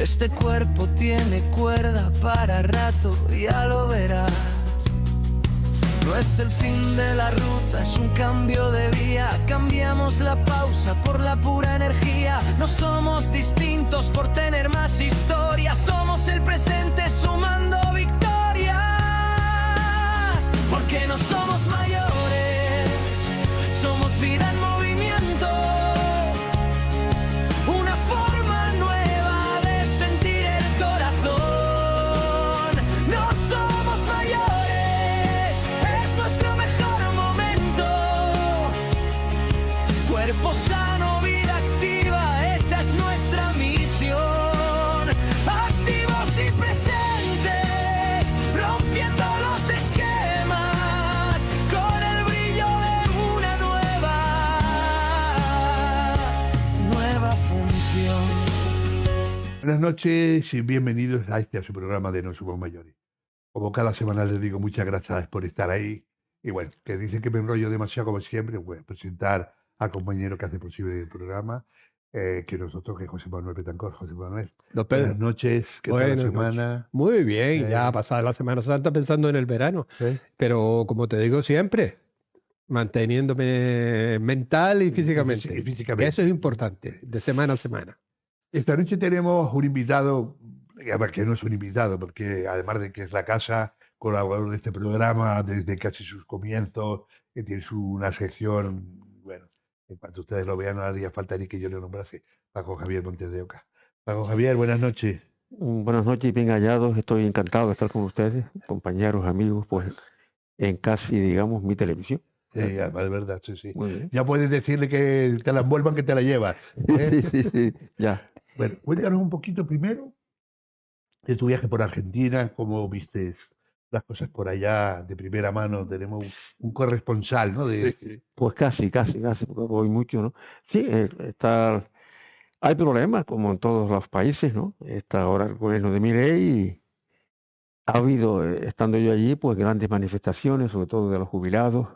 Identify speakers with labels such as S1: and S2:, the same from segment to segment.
S1: Este cuerpo tiene cuerda para rato, ya lo verás. No es el fin de la ruta, es un cambio de vía. Cambiamos la pausa por la pura energía. No somos distintos por tener más historia. Somos el presente sumando victorias. Porque no somos mayores, somos vida en movimiento. Una forma nueva de sentir el corazón. No somos mayores, es nuestro mejor momento. Cuerpo sano, vida activa, esa es nuestra misión. Activos y presentes, rompiendo los esquemas, con el brillo de una nueva función.
S2: Buenas noches y bienvenidos a su programa de No Somos Mayores. Como cada semana les digo muchas gracias por estar ahí. Y bueno, que dicen que me enrollo demasiado como siempre, voy a presentar al compañero que hace posible el programa, que nosotros, que es José Manuel Betancor. José Manuel,
S3: Don
S2: buenas
S3: Pedro,
S2: noches, ¿qué tal la
S3: buenas noches.
S2: semana?
S3: Muy bien, ya
S2: Eh,
S3: pasada la Semana Santa pensando en el verano,
S2: ¿Sí?
S3: pero como te digo siempre, manteniéndome mental y
S2: Y
S3: físicamente. Que
S2: físicamente.
S3: eso es importante, de semana a semana.
S2: Esta noche tenemos un invitado, a ver, que no es un invitado, porque además de que es la casa, colaborador de este programa desde casi sus comienzos, que tiene una sección, bueno, en cuanto ustedes lo vean no haría falta ni que yo le nombrase, Paco Javier Montes de Oca. Paco Javier, buenas noches.
S4: Buenas noches y bien hallados. Estoy encantado de estar con ustedes, compañeros, amigos, pues en casi, digamos, mi televisión.
S2: Sí, además, de verdad, sí, sí.
S4: Muy bien.
S2: Ya puedes decirle que te la envuelvan, que te la llevas.
S4: Sí, ya.
S2: Bueno, cuéntanos un poquito primero de tu viaje por Argentina, cómo viste las cosas por allá de primera mano. Tenemos un corresponsal, ¿no?
S4: Pues casi, porque voy mucho, ¿no? Sí, hay problemas, como en todos los países, ¿no? Está ahora el gobierno de Milei y ha habido, estando yo allí, pues grandes manifestaciones, sobre todo de los jubilados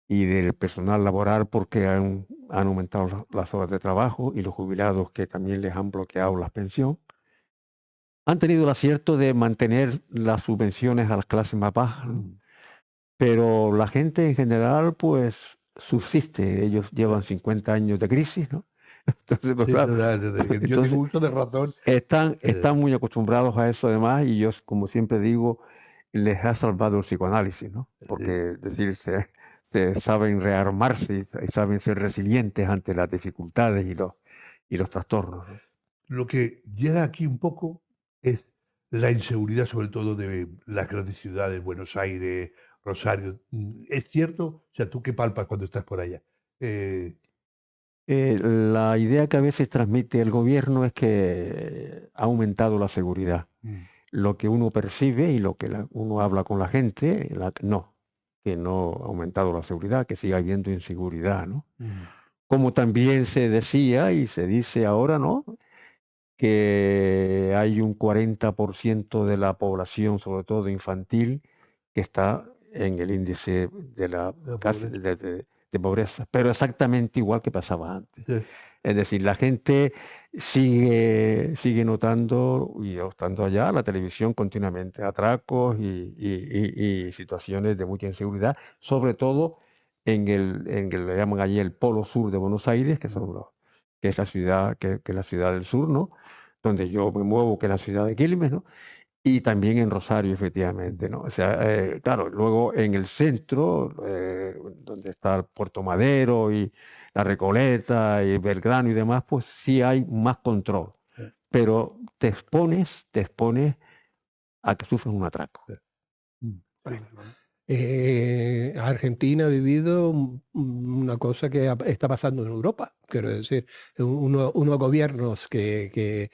S4: y del personal laboral, porque han aumentado las horas de trabajo, y los jubilados que también les han bloqueado la pensión. Han tenido el acierto de mantener las subvenciones a las clases más bajas, ¿no? Pero la gente en general, pues, subsiste. Ellos llevan 50 años de crisis, ¿no? Entonces, pues,
S2: Sí,
S4: claro,
S2: desde que yo
S4: entonces,
S2: tengo uso de razón.
S4: están muy acostumbrados a eso además, y yo, como siempre digo, les ha salvado el psicoanálisis, ¿no? Porque, es decir, se saben rearmarse y saben ser resilientes ante las dificultades y los trastornos, ¿no?
S2: Lo que llega aquí un poco es la inseguridad, sobre todo de las grandes ciudades, Buenos Aires, Rosario. ¿Es cierto? O sea, ¿tú qué palpas cuando estás por allá?
S4: La idea que a veces transmite el gobierno es que ha aumentado la seguridad. Lo que uno percibe y lo que uno habla con la gente, que no ha aumentado la seguridad, que sigue habiendo inseguridad, ¿no? Como también se decía y se dice ahora, ¿no? Que hay un 40% de la población, sobre todo infantil, que está en el índice de
S2: La
S4: de pobreza, pero exactamente igual que pasaba antes.
S2: Sí.
S4: Es decir, la gente sigue notando, y yo estando allá, la televisión continuamente, atracos y situaciones de mucha inseguridad, sobre todo le llaman allí el polo sur de Buenos Aires, que es la ciudad, que es la ciudad del sur, ¿no? Donde yo me muevo, que es la ciudad de Quilmes, ¿no? Y también en Rosario, efectivamente, ¿no? O sea, claro, luego en el centro, donde está el Puerto Madero y La Recoleta y Belgrano y demás, pues sí hay más control. Pero te expones a que sufres un atraco.
S3: Argentina ha vivido una cosa que está pasando en Europa. Quiero decir, unos gobiernos que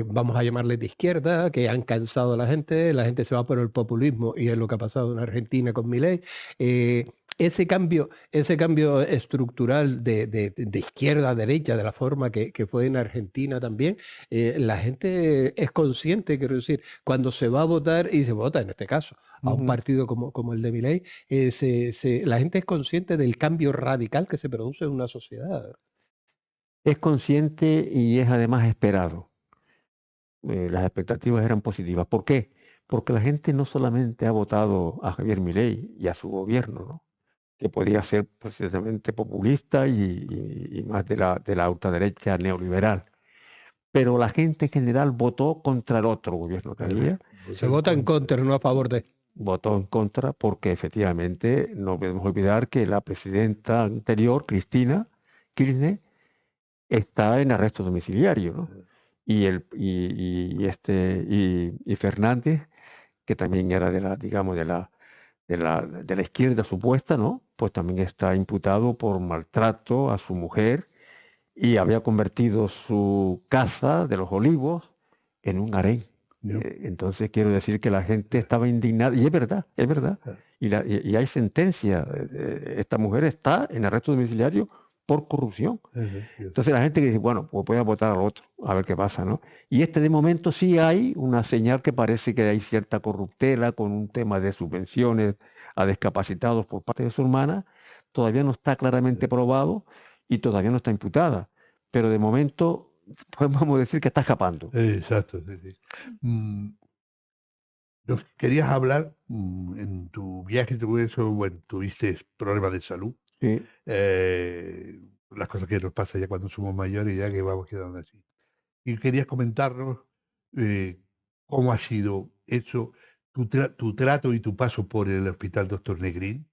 S3: vamos a llamarles de izquierda, que han cansado a la gente se va por el populismo, y es lo que ha pasado en Argentina con Milei. Ese cambio estructural de izquierda a derecha, de la forma que fue en Argentina también, la gente es consciente, quiero decir, cuando se va a votar, y se vota en este caso a un partido como el de Milei, la gente es consciente del cambio radical que se produce en una sociedad.
S4: Es consciente y es además esperado. las expectativas eran positivas. ¿Por qué? Porque la gente no solamente ha votado a Javier Milei y a su gobierno, ¿no?, que podía ser precisamente populista y más de la ultraderecha neoliberal, pero la gente en general votó contra el otro gobierno que había.
S3: Se vota en contra, no a favor de.
S4: Votó en contra porque efectivamente no podemos olvidar que la presidenta anterior, Cristina Kirchner, está en arresto domiciliario, ¿no? Y Fernández, que también era de la, digamos, de la izquierda supuesta, ¿no?, pues también está imputado por maltrato a su mujer y había convertido su casa de Los Olivos en un harén. Entonces quiero decir que la gente estaba indignada, y es verdad, y hay sentencia. Esta mujer está en arresto domiciliario por corrupción. Entonces la gente que dice, bueno, pues voy a votar al otro, a ver qué pasa, ¿no? Y de momento sí hay una señal que parece que hay cierta corruptela con un tema de subvenciones a discapacitados por parte de su hermana. Todavía no está claramente probado y todavía no está imputada, pero de momento podemos decir que está escapando.
S2: Exacto, sí. Querías hablar, en tu viaje, bueno, tuviste problemas de salud,
S4: Sí.
S2: las cosas que nos pasa ya cuando somos mayores, ya que vamos quedando así. Y querías comentarnos cómo ha sido eso, tu trato y tu paso por el Hospital Dr. Negrín,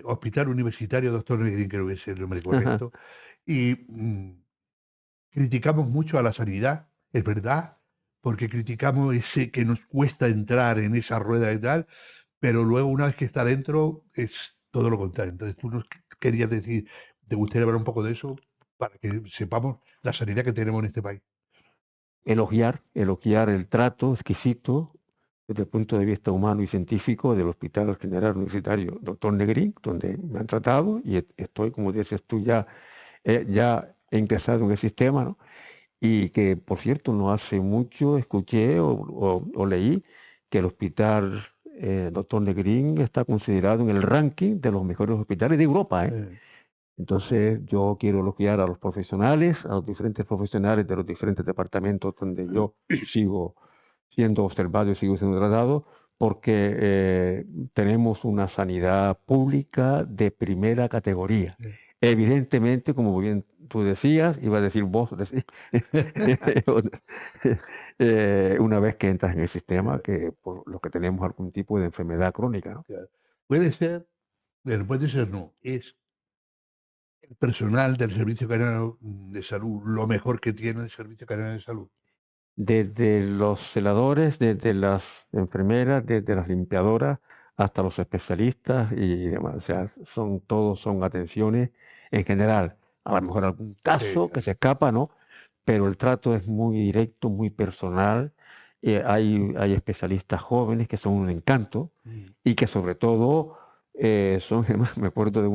S2: Hospital Universitario Dr. Negrín, creo que es el nombre correcto, y criticamos mucho a la sanidad, es verdad, porque criticamos ese que nos cuesta entrar en esa rueda y tal, pero luego una vez que está dentro es todo lo contrario. Entonces tú nos querías decir, ¿te gustaría hablar un poco de eso para que sepamos la sanidad que tenemos en este país?
S4: Elogiar el trato exquisito desde el punto de vista humano y científico del Hospital General Universitario Dr. Negrín, donde me han tratado y estoy, como dices tú, ya he empezado en el sistema, ¿no? Y que, por cierto, no hace mucho escuché o leí que el Hospital Dr. Negrín está considerado en el ranking de los mejores hospitales de Europa, ¿eh? Entonces yo quiero elogiar a los profesionales, a los diferentes profesionales de los diferentes departamentos donde yo sigo siendo observado y sigo siendo tratado, porque tenemos una sanidad pública de primera categoría. Evidentemente, como bien tú decías, iba a decir vos, una vez que entras en el sistema, que por lo que tenemos algún tipo de enfermedad crónica, ¿no?
S2: Puede ser, bueno, puede ser no, es el personal del Servicio Canario de Salud lo mejor que tiene el Servicio Canario de Salud.
S4: Desde los celadores, desde las enfermeras, desde las limpiadoras, hasta los especialistas y demás. O sea, todos son atenciones en general. A lo mejor algún caso que se escapa, ¿no? Pero el trato es muy directo, muy personal. Hay especialistas jóvenes que son un encanto y que sobre todo son, además, me acuerdo de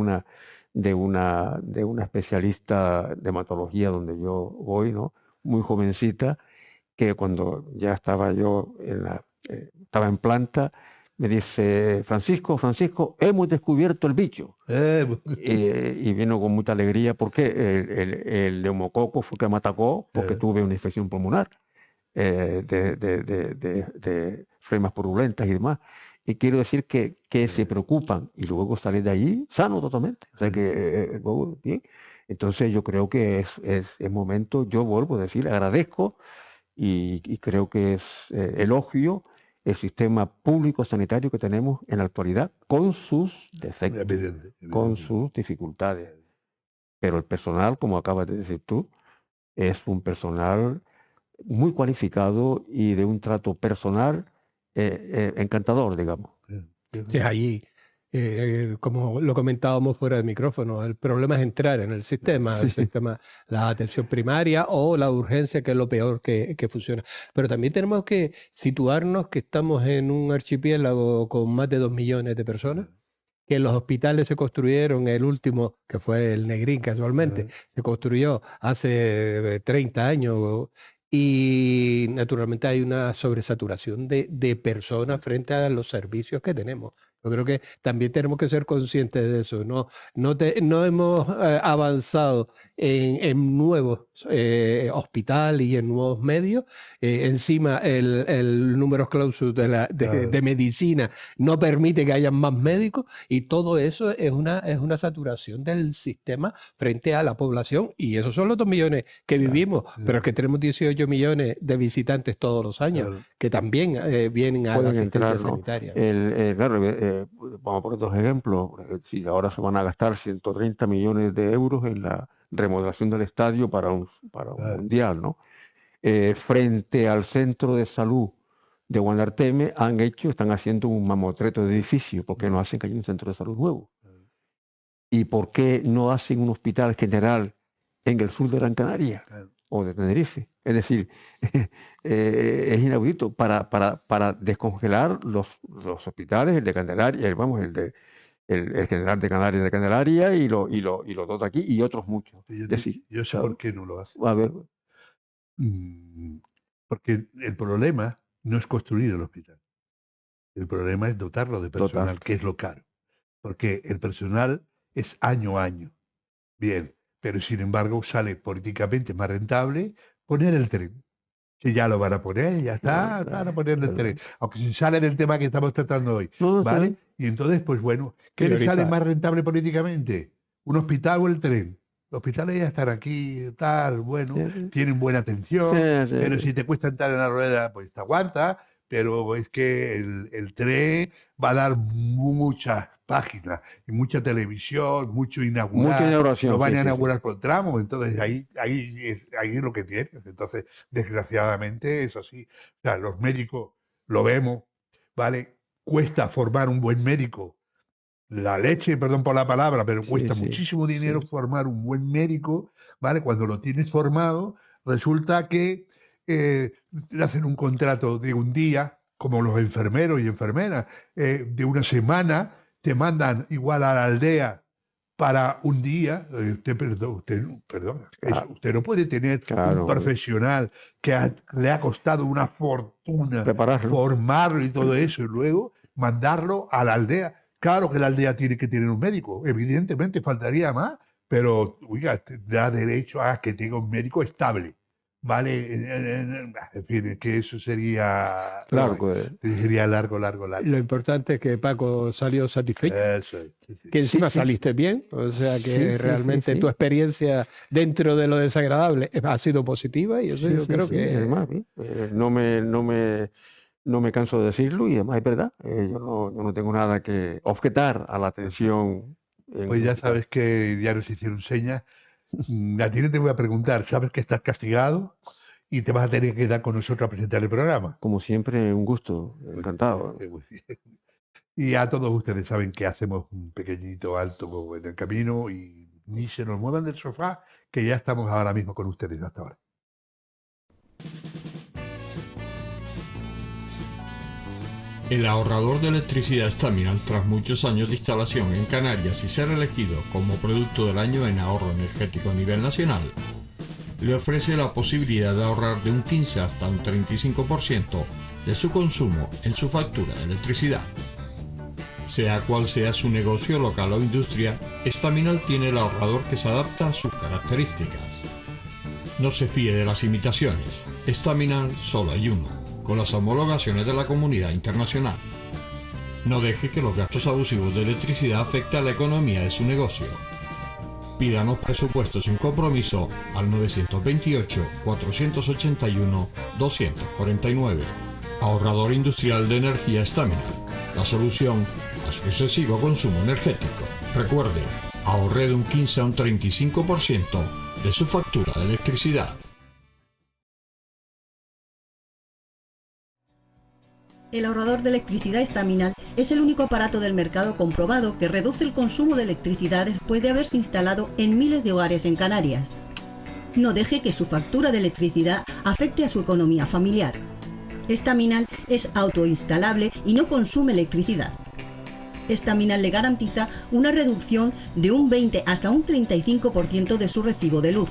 S4: una especialista de hematología donde yo voy, ¿no?, muy jovencita, que cuando ya estaba yo estaba en planta, me dice, Francisco, hemos descubierto el bicho. Y vino con mucha alegría porque el neumococo fue que me atacó porque tuve una infección pulmonar de flemas purulentas y demás. Y quiero decir que se preocupan y luego salir de allí sano totalmente. O sea que bien. Entonces yo creo que es momento, yo vuelvo a decir, agradezco y creo que es elogio el sistema público sanitario que tenemos en la actualidad, con sus defectos,
S2: Evidente.
S4: con sus dificultades. Pero el personal, como acabas de decir tú, es un personal muy cualificado y de un trato personal encantador, digamos.
S3: Sí, allí, como lo comentábamos fuera del micrófono, el problema es entrar en el sistema, la atención primaria o la urgencia, que es lo peor que funciona. Pero también tenemos que situarnos que estamos en un archipiélago con más de 2 millones de personas, que los hospitales se construyeron, el último, que fue el Negrín casualmente, se construyó hace 30 años. Y naturalmente hay una sobresaturación de personas frente a los servicios que tenemos. Yo creo que también tenemos que ser conscientes de eso. No hemos avanzado en nuevos hospitales y en nuevos medios. Encima el número clausus de medicina no permite que haya más médicos, y todo eso es una saturación del sistema frente a la población. Y esos son los 2 millones que vivimos, pero es que tenemos 18 millones de visitantes todos los años que también vienen a la
S4: Pueden
S3: asistencia
S4: entrar, ¿no?
S3: sanitaria.
S4: Claro, vamos a poner 2 ejemplos. Si ahora se van a gastar 130 millones de euros en la remodelación del estadio para un mundial, ¿no? Frente al centro de salud de Guanarteme están haciendo un mamotreto de edificio. ¿Por qué no hacen que haya un centro de salud nuevo? ¿Y por qué no hacen un hospital general en el sur de Gran Canaria o de Tenerife? Es decir, es inaudito para descongelar los hospitales, el de Candelaria, el general de Canarias de Candelaria y los dos de aquí y otros muchos.
S2: Yo sé por qué no lo hacen.
S4: A ver.
S2: Porque el problema no es construir el hospital. El problema es dotarlo de personal, que es lo caro. Porque el personal es año a año. Bien, pero sin embargo sale políticamente más rentable poner el tren. Que ya lo van a poner, ya está, van a poner el tren. Aunque se sale del tema que estamos tratando hoy. ¿Vale? Y entonces, pues bueno, ¿qué le sale más rentable políticamente? ¿Un hospital o el tren? Los hospitales ya están aquí, tal, bueno, tienen buena atención, pero si te cuesta entrar en la rueda, pues te aguanta, pero es que el tren va a dar muchas páginas y mucha televisión, mucha inauguración, lo van a inaugurar por tramos, entonces ahí es lo que tienes. Entonces, desgraciadamente, es así. O sea, los médicos lo vemos, ¿vale? Cuesta formar un buen médico. La leche, perdón por la palabra, pero cuesta muchísimo dinero formar un buen médico, ¿vale? Cuando lo tienes formado, resulta que le hacen un contrato de un día, como los enfermeros y enfermeras, de una semana, te mandan igual a la aldea para un día. Usted no puede tener un profesional que le ha costado una fortuna formarlo y todo eso, y luego mandarlo a la aldea. Claro que la aldea tiene que tener un médico, evidentemente faltaría más, pero oiga, da derecho a que tenga un médico estable, ¿vale? En fin, que eso sería largo. Sería largo.
S3: Lo importante es que Paco salió satisfecho, que encima saliste bien, o sea que realmente tu experiencia dentro de lo desagradable ha sido positiva, y eso yo creo que...
S4: Además, no me canso de decirlo, y además es verdad, yo no tengo nada que objetar a la atención.
S2: Pues ya sabes que ya nos hicieron señas. A ti no te voy a preguntar, sabes que estás castigado y te vas a tener que quedar con nosotros a presentar el programa.
S4: Como siempre, un gusto, encantado.
S2: Y a todos ustedes saben que hacemos un pequeñito alto en el camino y ni se nos muevan del sofá, que ya estamos ahora mismo con ustedes hasta ahora.
S5: El ahorrador de electricidad Staminal, tras muchos años de instalación en Canarias y ser elegido como producto del año en ahorro energético a nivel nacional, le ofrece la posibilidad de ahorrar de un 15 hasta un 35% de su consumo en su factura de electricidad. Sea cual sea su negocio local o industria, Staminal tiene el ahorrador que se adapta a sus características. No se fíe de las imitaciones, Staminal solo hay uno, con las homologaciones de la comunidad internacional. No deje que los gastos abusivos de electricidad afecten a la economía de su negocio. Pídanos presupuestos sin compromiso al 928-481-249. Ahorrador industrial de energía Staminal, la solución a su excesivo consumo energético. Recuerde, ahorre de un 15 a un 35% de su factura de electricidad.
S6: El ahorrador de electricidad Staminal es el único aparato del mercado comprobado que reduce el consumo de electricidad después de haberse instalado en miles de hogares en Canarias. No deje que su factura de electricidad afecte a su economía familiar. Staminal es autoinstalable y no consume electricidad. Staminal le garantiza una reducción de un 20 hasta un 35% de su recibo de luz.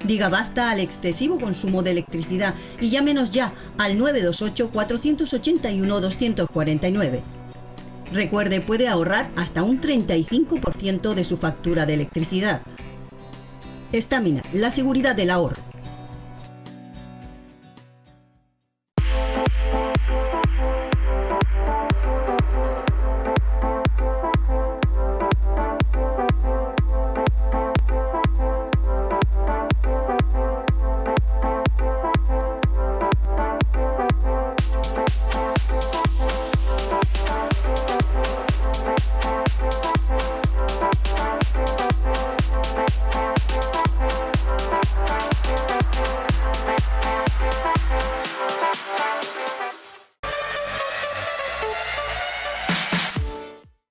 S6: Diga basta al excesivo consumo de electricidad y llámenos ya al 928-481-249. Recuerde, puede ahorrar hasta un 35% de su factura de electricidad. Estamina, la seguridad del ahorro.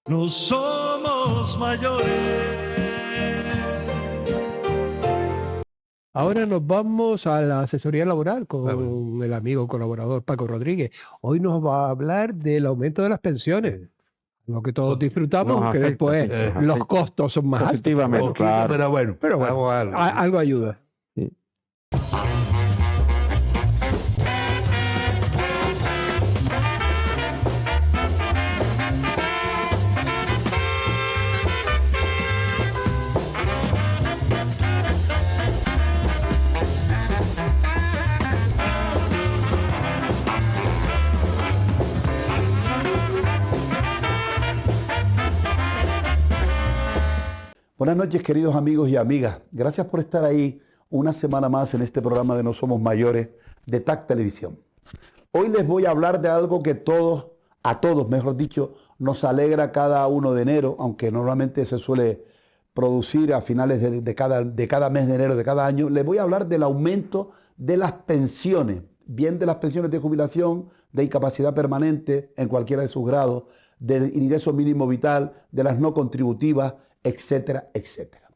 S1: No somos mayores.
S3: Ahora nos vamos a la asesoría laboral con el amigo colaborador Paco Rodríguez. Hoy nos va a hablar del aumento de las pensiones, lo que todos disfrutamos,
S4: Nos
S3: que
S4: afecta,
S3: después
S4: sí, nos
S3: los
S4: afecta.
S3: costos son más altos.
S4: Positivamente,
S2: Poquito,
S4: claro.
S2: pero bueno,
S3: Pero bueno,
S2: hago algo.
S3: algo ayuda.
S4: Sí.
S7: Buenas noches, queridos amigos y amigas. Gracias por estar ahí una semana más en este programa de No Somos Mayores de TAC Televisión. Hoy les voy a hablar de algo que a todos, mejor dicho, nos alegra cada 1 de enero, aunque normalmente se suele producir a finales de cada mes de enero de cada año. Les voy a hablar del aumento de las pensiones, bien de las pensiones de jubilación, de incapacidad permanente en cualquiera de sus grados, del ingreso mínimo vital, de las no contributivas, etcétera, etcétera.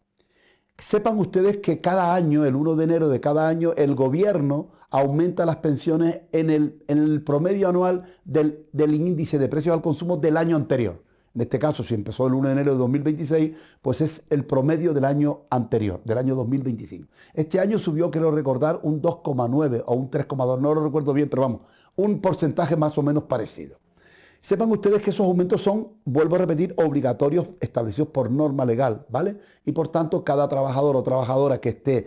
S7: Sepan ustedes que cada año, el 1 de enero de cada año, el gobierno aumenta las pensiones en el promedio anual del índice de precios al consumo del año anterior. En este caso, si empezó el 1 de enero de 2026, pues es el promedio del año anterior, del año 2025. Este año subió, quiero recordar, un 2,9 o un 3,2, no lo recuerdo bien, pero vamos, un porcentaje más o menos parecido. Sepan ustedes que esos aumentos son, vuelvo a repetir, obligatorios establecidos por norma legal, ¿vale? Y por tanto, cada trabajador o trabajadora que esté,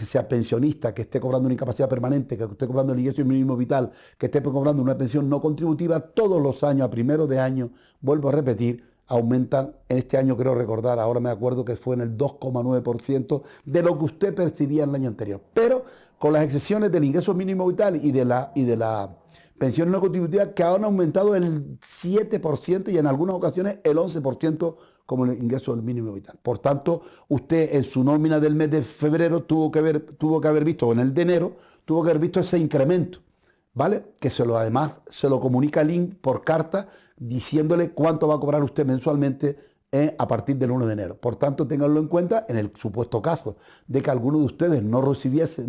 S7: sea pensionista, que esté cobrando una incapacidad permanente, que esté cobrando el ingreso mínimo vital, que esté cobrando una pensión no contributiva, todos los años, a primero de año, vuelvo a repetir, aumentan. En este año quiero recordar, ahora me acuerdo que fue en el 2,9% de lo que usted percibía en el año anterior. Pero con las excepciones del ingreso mínimo vital y de la pensiones no contributivas, que han aumentado el 7% y en algunas ocasiones el 11% como el ingreso del mínimo vital. Por tanto, usted en su nómina del mes de febrero tuvo que haber visto, o en el de enero, tuvo que haber visto ese incremento, ¿vale? Que además se lo comunica el INC por carta diciéndole cuánto va a cobrar usted mensualmente a partir del 1 de enero. Por tanto, ténganlo en cuenta en el supuesto caso de que alguno de ustedes no recibiese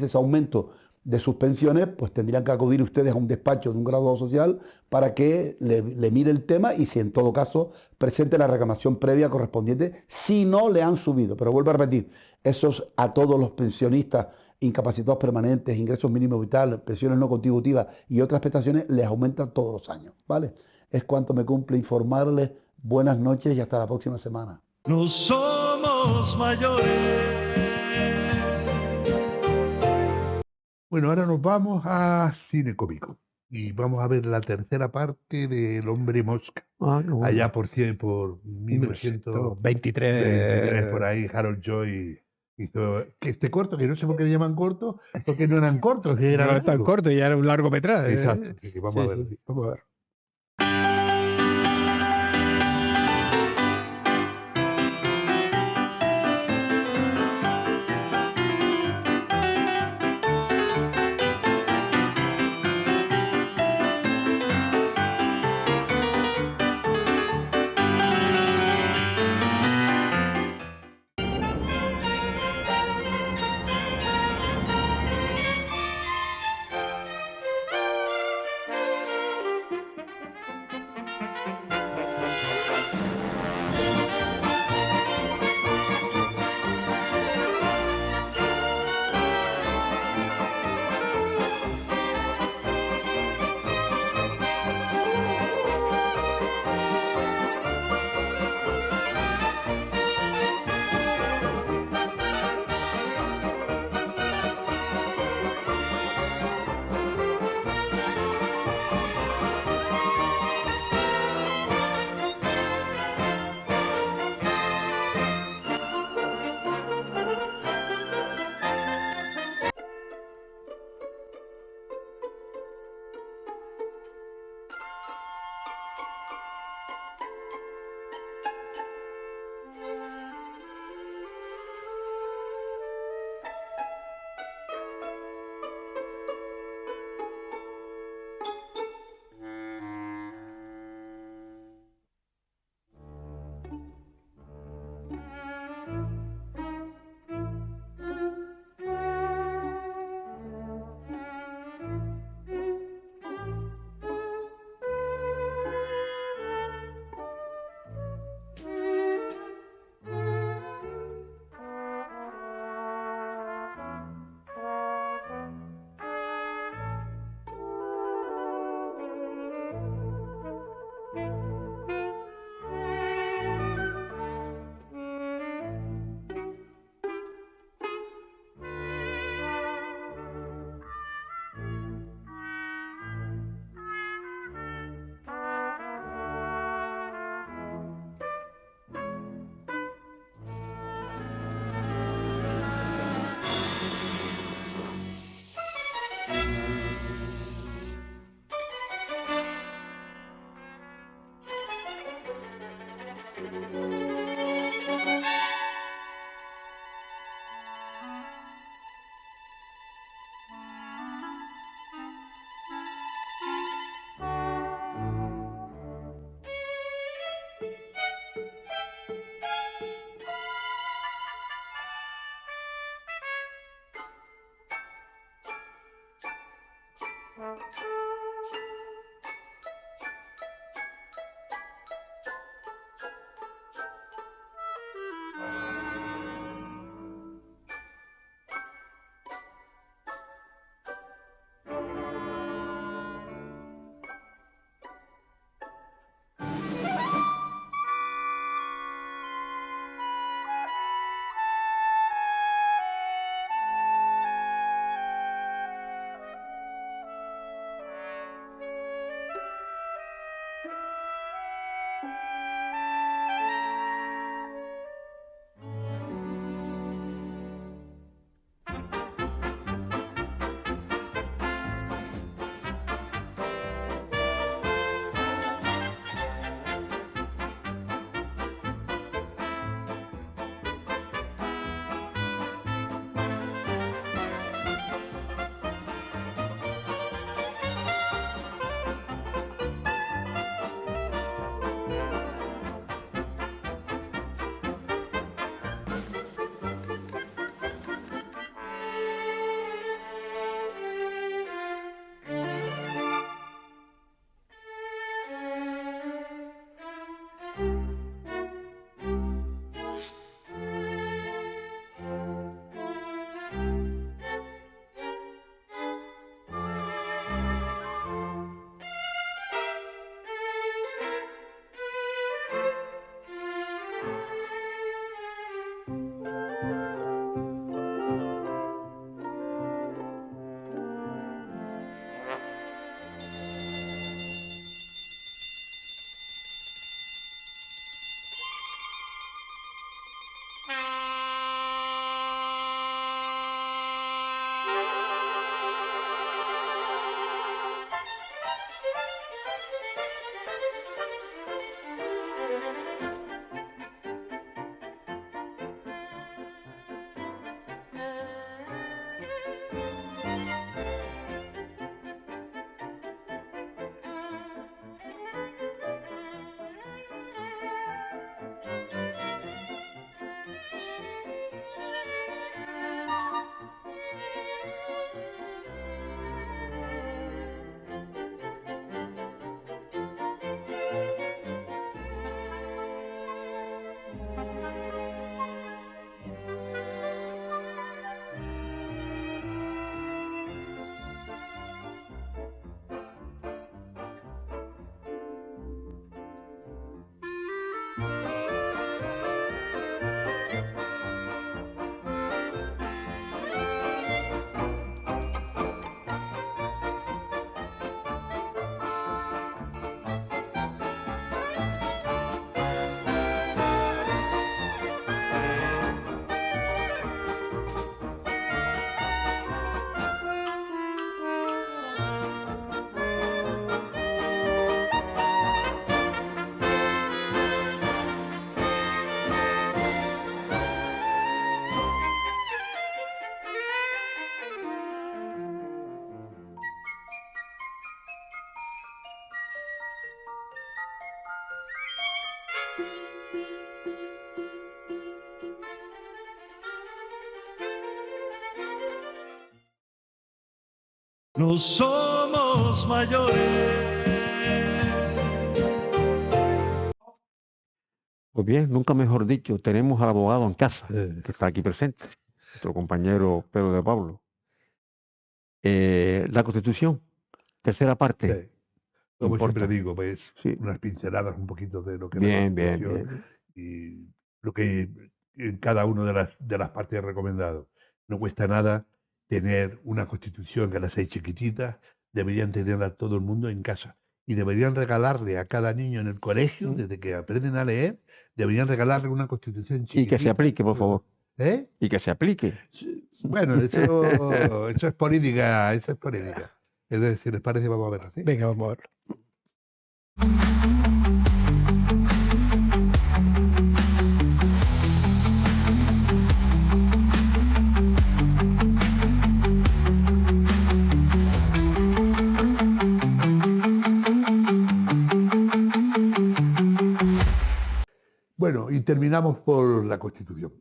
S7: ese aumento de sus pensiones, pues tendrían que acudir ustedes a un despacho de un graduado social para que le mire el tema y si en todo caso presente la reclamación previa correspondiente si no le han subido. Pero vuelvo a repetir, esos a todos los pensionistas incapacitados permanentes, ingresos mínimos vitales, pensiones no contributivas y otras prestaciones les aumentan todos los años, ¿vale? Es cuanto me cumple informarles. Buenas noches y hasta la próxima semana.
S1: No somos mayores.
S2: Bueno, ahora nos vamos a cine cómico y vamos a ver la tercera parte del Hombre Mosca.
S4: Ah, qué bueno.
S2: Allá por 1923,
S3: 23.
S2: por ahí, Harold Joy hizo este corto, que no sé por qué le llaman corto, porque no eran cortos, que eran
S3: No es tan
S2: largos.
S3: corto, ya era un largometraje.
S2: Exacto, así que vamos a ver.
S3: Sí, vamos a ver.
S1: No somos mayores.
S4: Pues bien, nunca mejor dicho, tenemos al abogado en casa,
S2: Eh,
S4: que está aquí presente, nuestro compañero Pedro de Pablo. La Constitución, tercera parte,
S2: sí. Como siempre
S4: importa.
S2: digo, pues
S4: Sí.
S2: unas pinceladas un poquito de lo que es la
S4: Bien, bien,
S2: Constitución
S4: bien.
S2: y lo que en cada una de las partes he recomendado. No cuesta nada tener una Constitución que las hay chiquititas, deberían tenerla todo el mundo en casa. Y deberían regalarle a cada niño en el colegio, desde que aprenden a leer, deberían regalarle una Constitución
S4: Y que se
S2: chiquitita.
S4: aplique, por favor.
S2: ¿Eh?
S4: Y que se aplique.
S2: Sí, bueno, eso es política, eso es política. Entonces, si les parece, vamos a ver así.
S3: Venga, vamos a verlo.
S2: Bueno, y terminamos por la Constitución.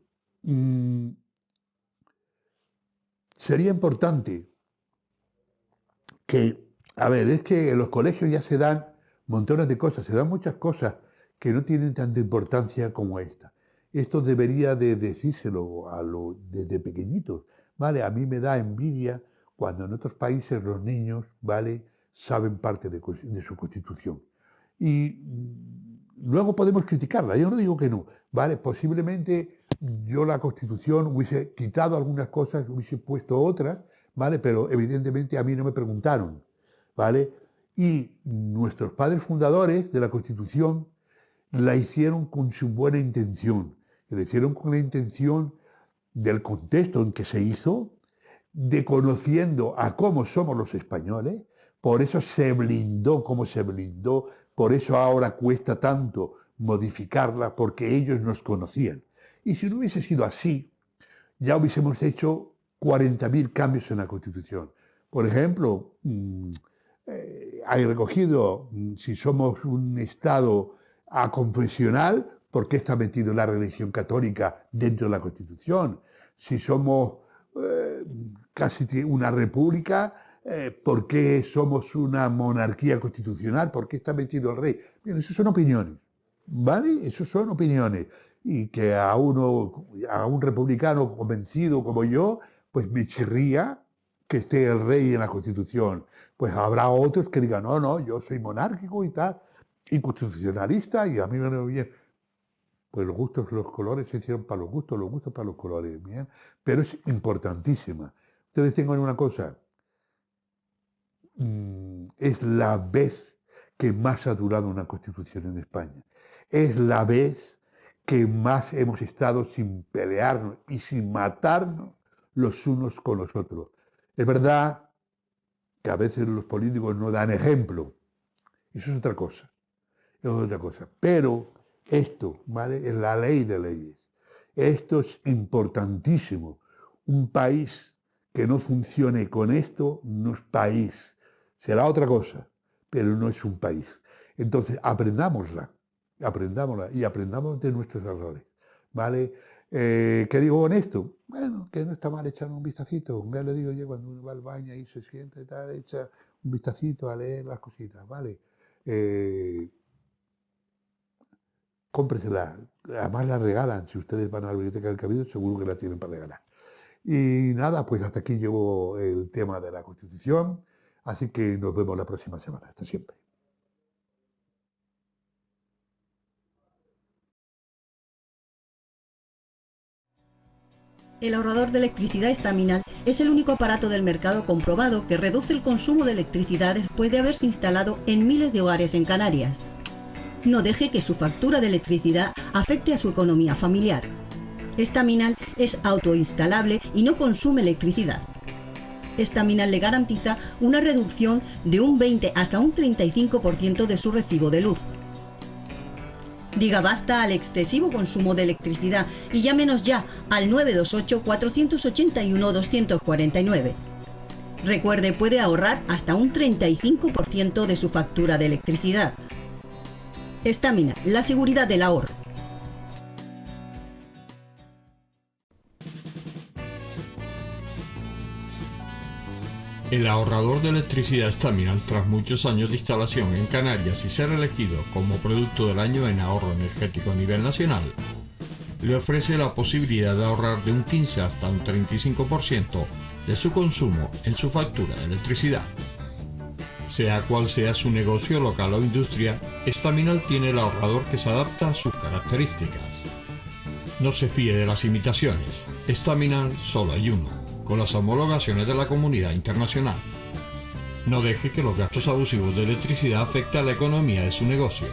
S2: Sería importante que, a ver, es que en los colegios ya se dan montones de cosas, se dan muchas cosas que no tienen tanta importancia como esta. Esto debería de decírselo desde pequeñitos, ¿vale? A mí me da envidia cuando en otros países los niños, ¿vale?, saben parte de su Constitución. Y luego podemos criticarla, yo no digo que no, ¿vale? Posiblemente yo la Constitución hubiese quitado algunas cosas, hubiese puesto otras, ¿vale? Pero evidentemente a mí no me preguntaron, ¿vale? Y nuestros padres fundadores de la Constitución la hicieron con su buena intención, la hicieron con la intención del contexto en que se hizo, de conociendo a cómo somos los españoles, por eso se blindó como se blindó, por eso ahora cuesta tanto modificarla, porque ellos nos conocían. Y si no hubiese sido así, ya hubiésemos hecho 40.000 cambios en la Constitución. Por ejemplo, hay recogido, si somos un Estado aconfesional, ¿por qué está metido la religión católica dentro de la Constitución? Si somos casi una república, ¿por qué somos una monarquía constitucional? ¿Por qué está metido el rey? Bien, eso son opiniones, ¿vale? Eso son opiniones. Y que a un republicano convencido como yo, pues me chirría que esté el rey en la Constitución. Pues habrá otros que digan, no, no, yo soy monárquico y tal, y constitucionalista, y a mí me va bien. Pues los gustos, los colores se hicieron para los gustos para los colores, ¿bien? Pero es importantísima. Ustedes tengan una cosa, es la vez que más ha durado una Constitución en España. Es la vez que más hemos estado sin pelearnos y sin matarnos los unos con los otros. Es verdad que a veces los políticos no dan ejemplo. Eso es otra cosa. Es otra cosa. Pero esto, ¿vale?, es la ley de leyes. Esto es importantísimo. Un país que no funcione con esto no es país. Será otra cosa, pero no es un país. Entonces, aprendámosla y aprendamos de nuestros errores, ¿vale? ¿Qué digo con esto? Bueno, que no está mal echar un vistacito. Ya le digo yo, cuando uno va al baño y se sienta y tal, echa un vistacito a leer las cositas, ¿vale? Cómpresela. Además la regalan. Si ustedes van a la Biblioteca del Cabildo, seguro que la tienen para regalar. Y nada, pues hasta aquí llevo el tema de la Constitución. Así que nos vemos la próxima semana. Hasta siempre.
S6: El ahorrador de electricidad estaminal es el único aparato del mercado comprobado que reduce el consumo de electricidad después de haberse instalado en miles de hogares en Canarias. No deje que su factura de electricidad afecte a su economía familiar. Estaminal es autoinstalable y no consume electricidad. Estaminal le garantiza una reducción de un 20 hasta un 35% de su recibo de luz. Diga basta al excesivo consumo de electricidad y llámenos ya al 928-481-249. Recuerde, puede ahorrar hasta un 35% de su factura de electricidad. Estaminal, la seguridad del ahorro.
S5: El ahorrador de electricidad Staminal, tras muchos años de instalación en Canarias y ser elegido como producto del año en ahorro energético a nivel nacional, le ofrece la posibilidad de ahorrar de un 15 hasta un 35% de su consumo en su factura de electricidad. Sea cual sea su negocio local o industria, Staminal tiene el ahorrador que se adapta a sus características. No se fíe de las imitaciones, Staminal solo hay uno, con las homologaciones de la comunidad internacional. No deje que los gastos abusivos de electricidad afecten a la economía de su negocio.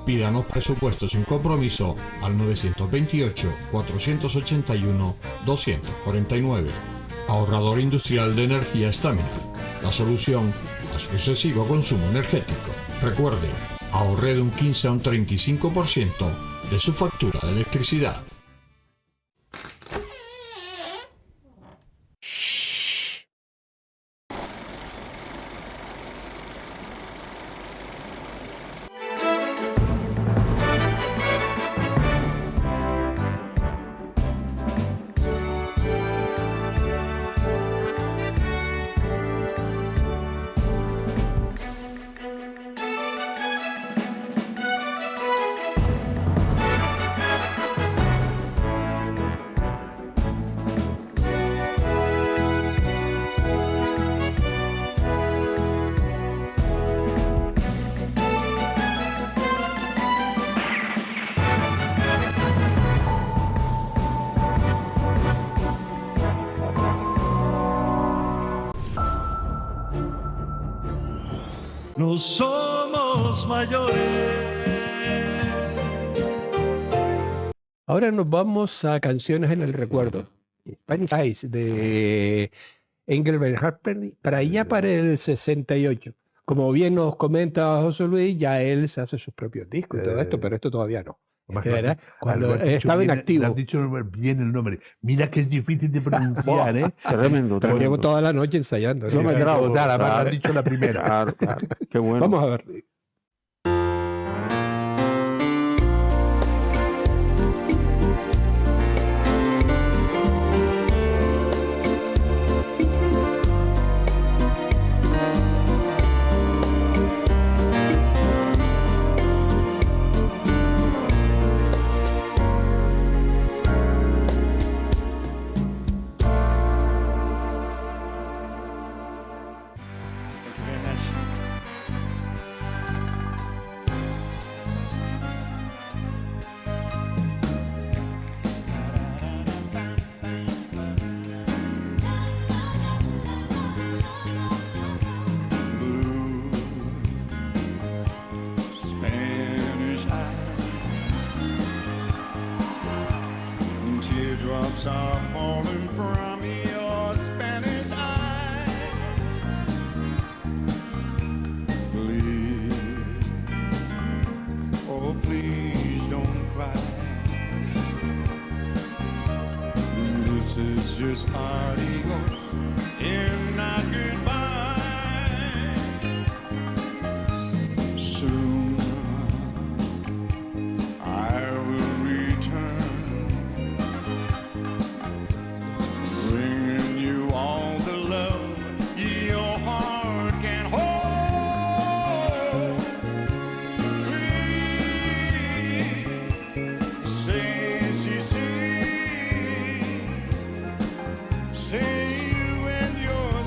S5: Pídanos presupuestos sin compromiso al 928-481-249. Ahorrador industrial de energía Staminal, la solución a su excesivo consumo energético. Recuerde, ahorre de un 15 a un 35% de su factura de electricidad.
S1: No somos mayores.
S3: Ahora nos vamos a Canciones en el Recuerdo. Spanish Eyes de Engelbert Humperdinck, para allá para el 68. Como bien nos comenta José Luis, ya él se hace sus propios discos y todo esto, pero esto todavía no. ¿Verdad? Cuando estaba en activo.
S2: Has dicho bien el nombre. Mira que es difícil de pronunciar, ¿eh?
S4: Tremendo,
S3: Pero llevo
S4: tremendo.
S3: toda la noche ensayando.
S4: Yo me grabo.
S2: Además, has dicho la primera.
S4: Claro, claro. Qué bueno.
S3: Vamos a ver.
S8: Teardrops are falling from your Spanish eye. Please, oh please don't cry. This is just adios and not goodbye. Soon I will return, bringing you all the love your heart can hold. Please, say, say you and yours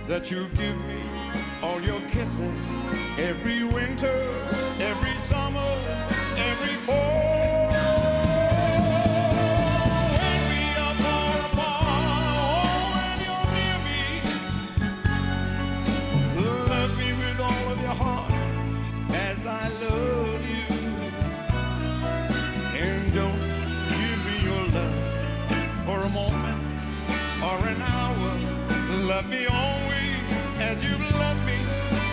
S8: that you give me all your kisses every winter, every summer, every fall. When we are far apart, when you're near me, love me with all of your heart as I love you. And don't give me your love for a moment or an hour. Love me always as you've loved me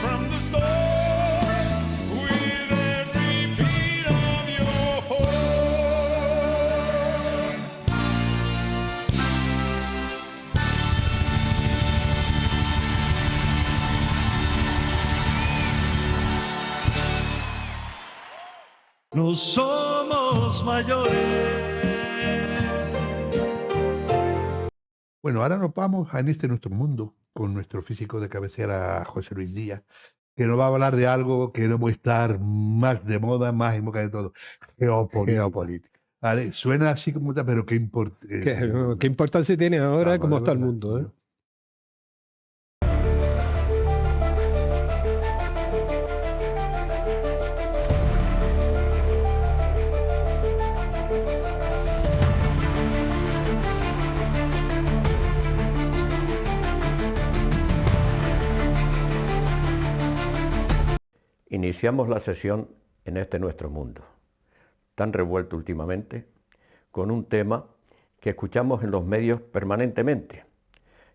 S8: from the start, with every beat of your heart.
S1: No somos mayores.
S2: Bueno, ahora nos vamos en este nuestro mundo con nuestro físico de cabecera, José Luis Díaz, que nos va a hablar de algo que no puede estar más de moda, más en boca de todo, geopolítica.
S3: Geopolítica.
S2: ¿Vale? Suena así como tal, pero qué importa.
S3: ¿Qué importancia tiene ahora cómo está el mundo? ¿Eh?
S9: Iniciamos la sesión en este nuestro mundo, tan revuelto últimamente, con un tema que escuchamos en los medios permanentemente,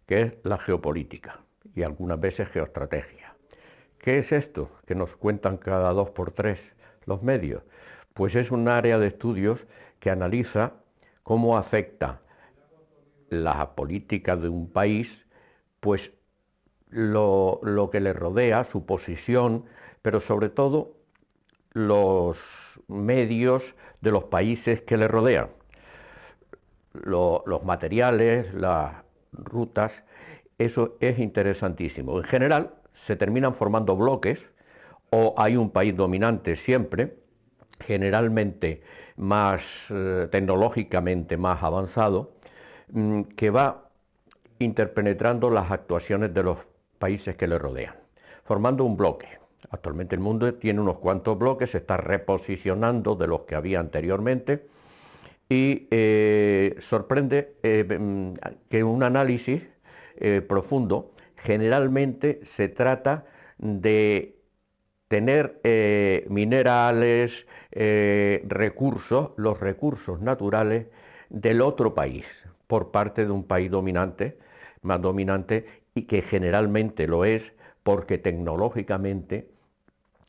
S9: que es la geopolítica y algunas veces geoestrategia. ¿Qué es esto que nos cuentan cada 2 por 3 los medios? Pues es un área de estudios que analiza cómo afecta la política de un país, pues lo que le rodea, su posición, pero sobre todo los medios de los países que le rodean, los materiales, las rutas. Eso es interesantísimo. En general se terminan formando bloques, o hay un país dominante siempre, generalmente más tecnológicamente más avanzado, que va interpenetrando las actuaciones de los países que le rodean, formando un bloque. Actualmente el mundo tiene unos cuantos bloques, se está reposicionando de los que había anteriormente, y sorprende que un análisis profundo generalmente se trata de tener minerales, recursos, los recursos naturales del otro país, por parte de un país dominante, más dominante, y que generalmente lo es porque tecnológicamente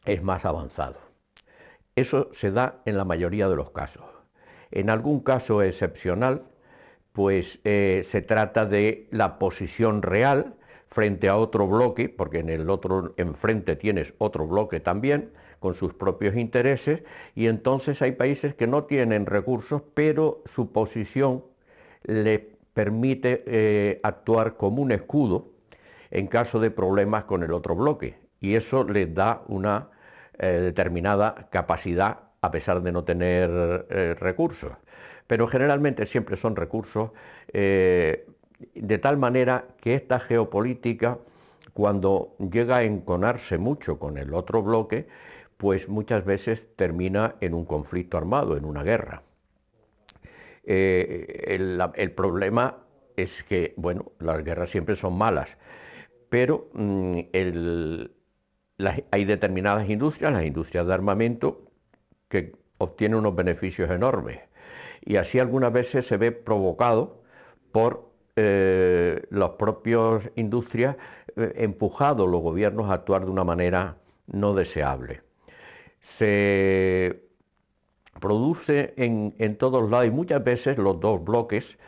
S9: es más avanzado. Eso se da en la mayoría de los casos. En algún caso excepcional, pues se trata de la posición real frente a otro bloque, porque en el otro enfrente tienes otro bloque también, con sus propios intereses, y entonces hay países que no tienen recursos, pero su posición les permite actuar como un escudo en caso de problemas con el otro bloque, y eso les da una determinada capacidad a pesar de no tener recursos. Pero generalmente siempre son recursos de tal manera que esta geopolítica, cuando llega a enconarse mucho con el otro bloque, pues muchas veces termina en un conflicto armado, en una guerra. El problema es que, bueno, las guerras siempre son malas, pero hay determinadas industrias, las industrias de armamento, que obtienen unos beneficios enormes, y así algunas veces se ve provocado por las propias industrias, empujados los gobiernos a actuar de una manera no deseable. Se produce en todos lados, y muchas veces los dos bloques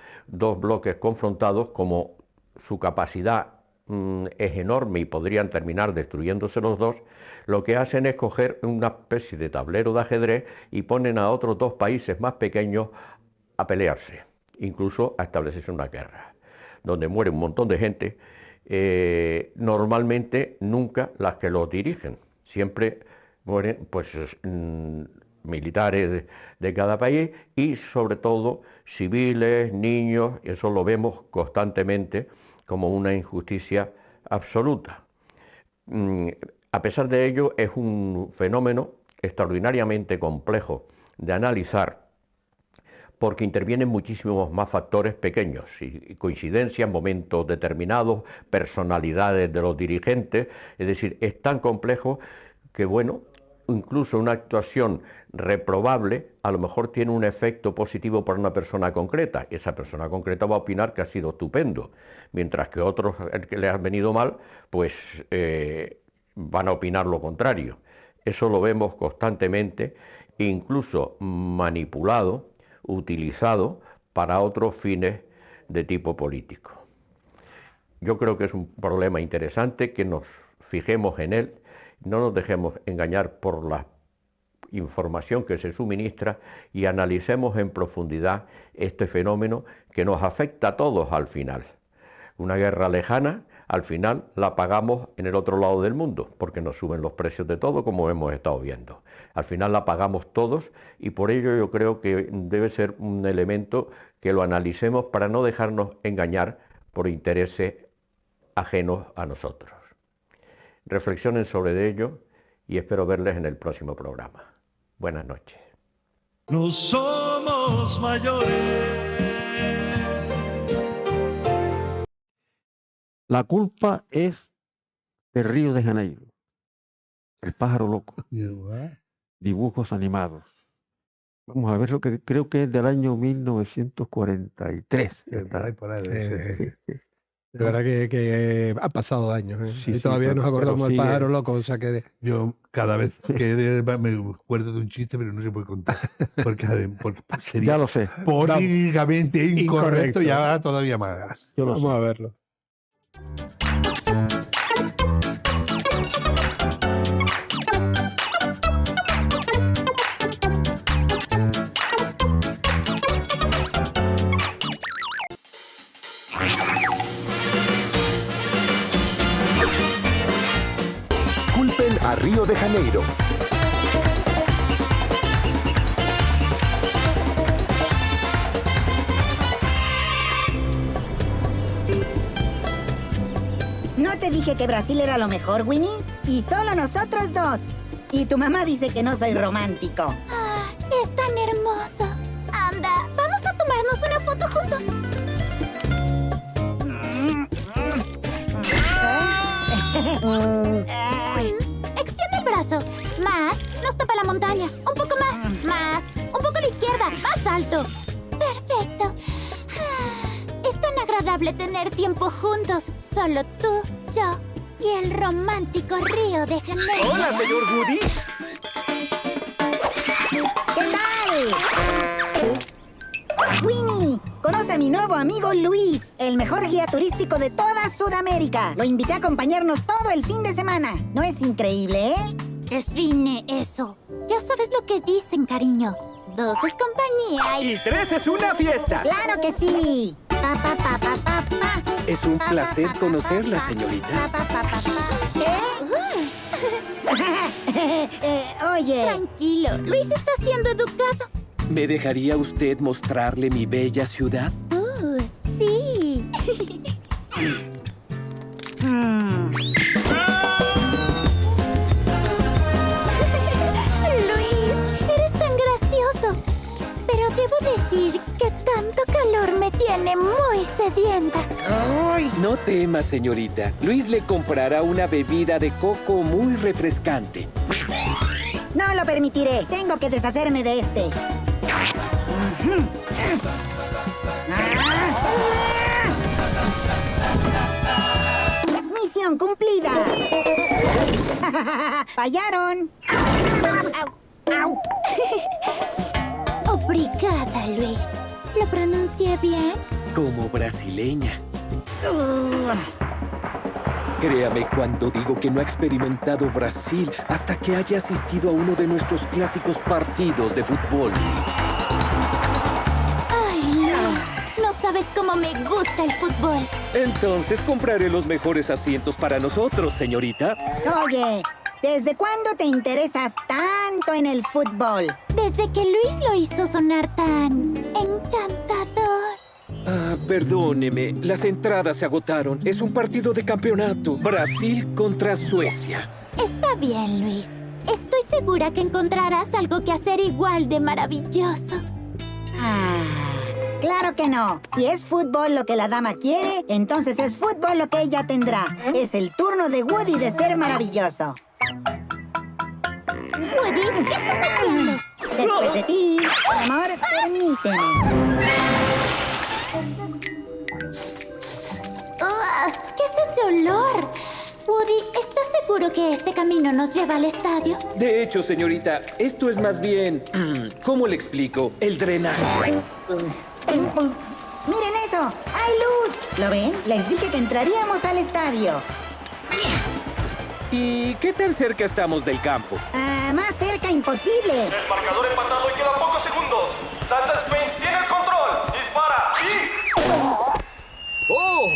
S9: confrontados, como su capacidad es enorme y podrían terminar destruyéndose los dos, lo que hacen es coger una especie de tablero de ajedrez y ponen a otros dos países más pequeños a pelearse, incluso a establecerse una guerra, donde muere un montón de gente, normalmente nunca las que los dirigen, siempre mueren pues militares de cada país, y sobre todo civiles, niños. Eso lo vemos constantemente como una injusticia absoluta. A pesar de ello, es un fenómeno extraordinariamente complejo de analizar, porque intervienen muchísimos más factores pequeños y coincidencias, momentos determinados, personalidades de los dirigentes. Es decir, es tan complejo que, bueno, incluso una actuación reprobable a lo mejor tiene un efecto positivo para una persona concreta. Esa persona concreta va a opinar que ha sido estupendo, mientras que otros que les han venido mal, pues van a opinar lo contrario. Eso lo vemos constantemente, incluso manipulado, utilizado para otros fines de tipo político. Yo creo que es un problema interesante que nos fijemos en él, no nos dejemos engañar por la información que se suministra y analicemos en profundidad este fenómeno que nos afecta a todos al final. Una guerra lejana, al final la pagamos en el otro lado del mundo, porque nos suben los precios de todo, como hemos estado viendo. Al final la pagamos todos y por ello yo creo que debe ser un elemento que lo analicemos para no dejarnos engañar por intereses ajenos a nosotros. Reflexionen sobre ello y espero verles en el próximo programa. Buenas noches.
S8: No somos mayores.
S4: La culpa es de Río de Janeiro, El pájaro loco, dibujos animados. Vamos a ver lo que creo que es del año 1943. Sí.
S3: De verdad que ha pasado años, ¿eh?
S4: Sí,
S3: Y
S4: sí,
S3: todavía
S4: pero-
S3: nos acordamos
S4: pero
S3: del
S4: sigue-
S3: pájaro loco, o sea que...
S2: Yo cada vez que me acuerdo de un chiste, pero no se puede contar. Porque sería
S4: Ya lo sé.
S2: políticamente incorrecto,
S3: Incorrecto.
S2: ya todavía más.
S4: Yo lo sé.
S3: Vamos a verlo.
S10: Culpen a Río de Janeiro.
S11: ¿No te dije que Brasil era lo mejor, Winnie? Y solo nosotros dos. Y tu mamá dice que no soy romántico.
S12: Ah, es tan hermoso. Anda, vamos a tomarnos una foto juntos. Extiende el brazo. Más. Nos topa la montaña. Un poco más. Más. Un poco a la izquierda. Más alto. Perfecto. Es tan agradable tener tiempo juntos. Solo tú, yo y el romántico Río de Janeiro.
S10: Hola, señor Woody.
S11: ¿Qué tal? Winnie, conoce a mi nuevo amigo Luis, el mejor guía turístico de toda Sudamérica. Lo invité a acompañarnos todo el fin de semana. ¿No es increíble, eh?
S12: Define eso. Ya sabes lo que dicen, cariño. Dos es compañía y...
S10: Y 3 es una fiesta.
S11: ¡Claro que sí! Pa, pa, pa, pa, pa, pa.
S10: Es un placer conocerla, señorita.
S11: Pa, pa, pa, pa, pa. Oye,
S12: Tranquilo, Luis está siendo educado.
S10: ¿Me dejaría usted mostrarle mi bella ciudad?
S12: Sí. Luis, eres tan gracioso. Pero debo decir que tanto calor me tiene muy sedienta.
S10: No tema, señorita. Luis le comprará una bebida de coco muy refrescante.
S11: no lo permitiré. Tengo que deshacerme de este. ¡Misión cumplida! ¡Fallaron!
S12: Obrigada, Luis. ¿Lo pronuncié bien?
S10: Como brasileña. Créame cuando digo que no ha experimentado Brasil hasta que haya asistido a uno de nuestros clásicos partidos de fútbol.
S12: Ay, Luis, no sabes cómo me gusta el fútbol.
S10: Entonces compraré los mejores asientos para nosotros, señorita.
S11: Oye, ¿desde cuándo te interesas tanto en el fútbol?
S12: Desde que Luis lo hizo sonar tan encantador.
S10: Perdóneme, las entradas se agotaron. Es un partido de campeonato. Brasil contra Suecia.
S12: Está bien, Luis. Estoy segura que encontrarás algo que hacer igual de maravilloso.
S11: Claro que no. Si es fútbol lo que la dama quiere, entonces es fútbol lo que ella tendrá. Es el turno de Woody de ser maravilloso.
S12: Woody, ¿qué estás haciendo?
S11: Después de ti, amor, permíteme.
S12: ¿Qué es ese olor? Woody, ¿estás seguro que este camino nos lleva al estadio?
S10: De hecho, señorita, esto es más bien... ¿Cómo le explico? El drenaje.
S11: ¡Miren eso! ¡Hay luz! ¿Lo ven? Les dije que entraríamos al estadio.
S10: ¿Y qué tan cerca estamos del campo?
S11: Más cerca imposible.
S13: El marcador empatado y quedan pocos segundos. Santa Spence tiene el control. Dispara y...
S10: ¡Oh!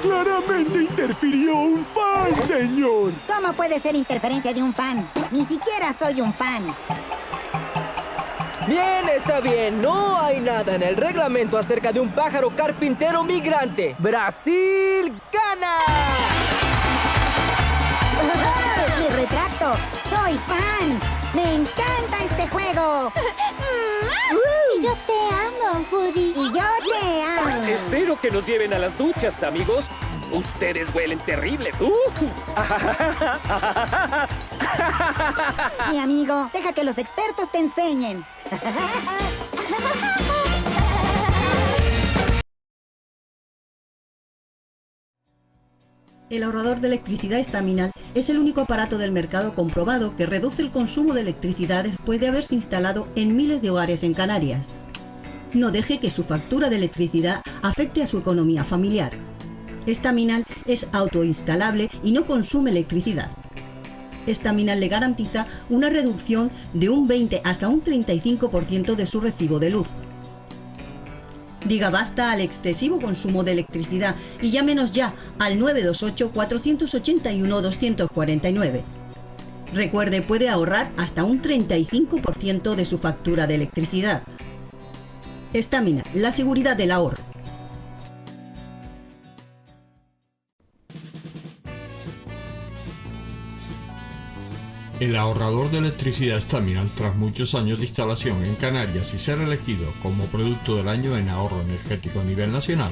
S14: Claramente interfirió un fan, señor.
S11: ¿Cómo puede ser interferencia de un fan? Ni siquiera soy un fan.
S15: Bien, está bien. No hay nada en el reglamento acerca de un pájaro carpintero migrante. ¡Brasil gana!
S11: ¡Me retracto! ¡Soy fan! ¡Me encanta este juego!
S12: Y yo te amo, Woody.
S11: ¡Y yo te amo!
S10: Espero que nos lleven a las duchas, amigos. Ustedes huelen terrible.
S11: Mi amigo, deja que los expertos te enseñen.
S6: El ahorrador de electricidad estaminal es el único aparato del mercado comprobado que reduce el consumo de electricidad después de haberse instalado en miles de hogares en Canarias. No deje que su factura de electricidad afecte a su economía familiar. Estaminal es autoinstalable y no consume electricidad. Estaminal le garantiza una reducción de un 20 hasta un 35% de su recibo de luz. Diga basta al excesivo consumo de electricidad y llámenos ya al 928-481-249. Recuerde, puede ahorrar hasta un 35% de su factura de electricidad. Estaminal, la seguridad del ahorro.
S5: El ahorrador de electricidad Estaminal, tras muchos años de instalación en Canarias y ser elegido como producto del año en ahorro energético a nivel nacional,